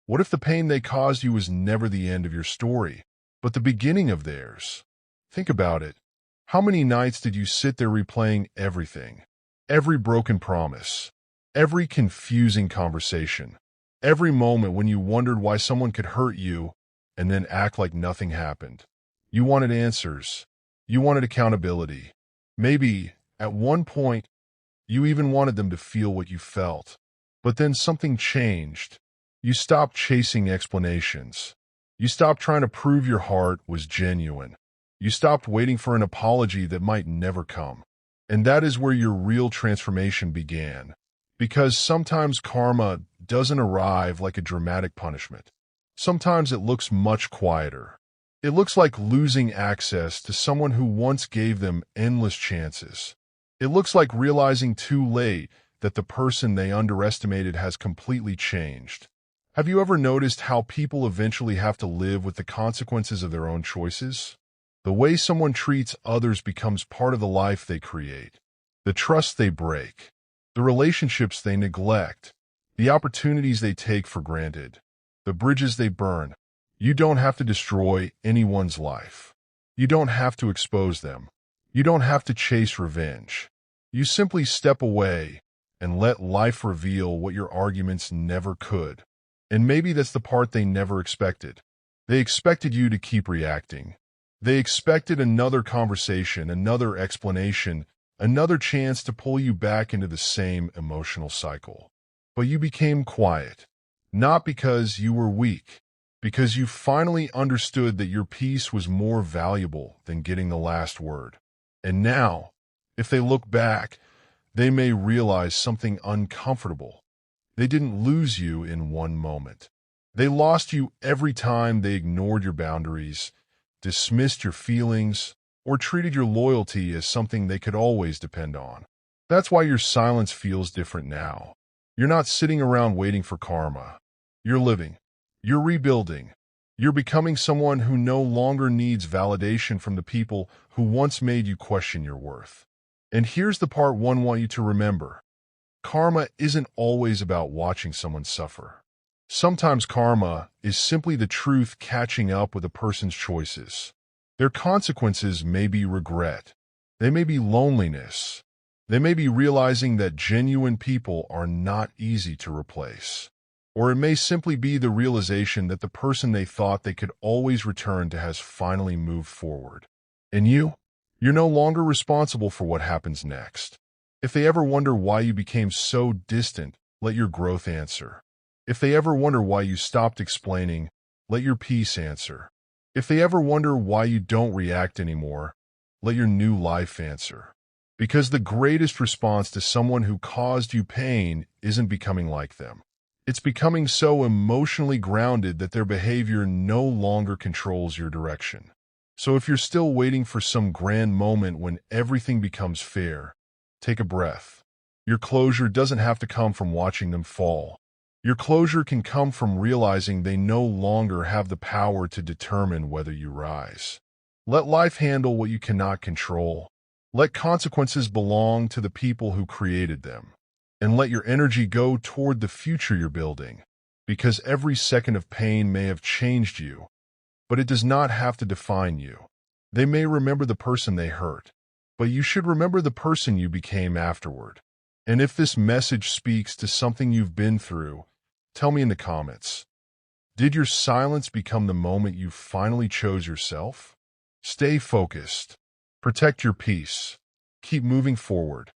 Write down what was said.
What if the pain they caused you was never the end of your story, but the beginning of theirs? Think about it. How many nights did you sit there replaying everything? Every broken promise, every confusing conversation, every moment when you wondered why someone could hurt you and then act like nothing happened. You wanted answers. You wanted accountability. Maybe, at one point, you even wanted them to feel what you felt. But then something changed. You stopped chasing explanations. You stopped trying to prove your heart was genuine. You stopped waiting for an apology that might never come. And that is where your real transformation began. Because sometimes karma doesn't arrive like a dramatic punishment. Sometimes it looks much quieter. It looks like losing access to someone who once gave them endless chances. It looks like realizing too late that the person they underestimated has completely changed. Have you ever noticed how people eventually have to live with the consequences of their own choices? The way someone treats others becomes part of the life they create. The trust they break, the relationships they neglect, the opportunities they take for granted, the bridges they burn. You don't have to destroy anyone's life. You don't have to expose them. You don't have to chase revenge. You simply step away and let life reveal what your arguments never could. And maybe that's the part they never expected. They expected you to keep reacting. They expected another conversation, another explanation, another chance to pull you back into the same emotional cycle. But you became quiet, not because you were weak, because you finally understood that your peace was more valuable than getting the last word. And now, if they look back, they may realize something uncomfortable. They didn't lose you in one moment. They lost you every time they ignored your boundaries, dismissed your feelings, or treated your loyalty as something they could always depend on. That's why your silence feels different now. You're not sitting around waiting for karma. You're living. You're rebuilding. You're becoming someone who no longer needs validation from the people who once made you question your worth. And here's the part one want you to remember. Karma isn't always about watching someone suffer. Sometimes karma is simply the truth catching up with a person's choices. Their consequences may be regret. They may be loneliness. They may be realizing that genuine people are not easy to replace. Or it may simply be the realization that the person they thought they could always return to has finally moved forward. And you're no longer responsible for what happens next. If they ever wonder why you became so distant, let your growth answer. If they ever wonder why you stopped explaining, let your peace answer. If they ever wonder why you don't react anymore, let your new life answer. Because the greatest response to someone who caused you pain isn't becoming like them. It's becoming so emotionally grounded that their behavior no longer controls your direction. So if you're still waiting for some grand moment when everything becomes fair, take a breath. Your closure doesn't have to come from watching them fall. Your closure can come from realizing they no longer have the power to determine whether you rise. Let life handle what you cannot control. Let consequences belong to the people who created them. And let your energy go toward the future you're building. Because every second of pain may have changed you, but it does not have to define you. They may remember the person they hurt, but you should remember the person you became afterward. And if this message speaks to something you've been through, tell me in the comments. Did your silence become the moment you finally chose yourself? Stay focused. Protect your peace. Keep moving forward.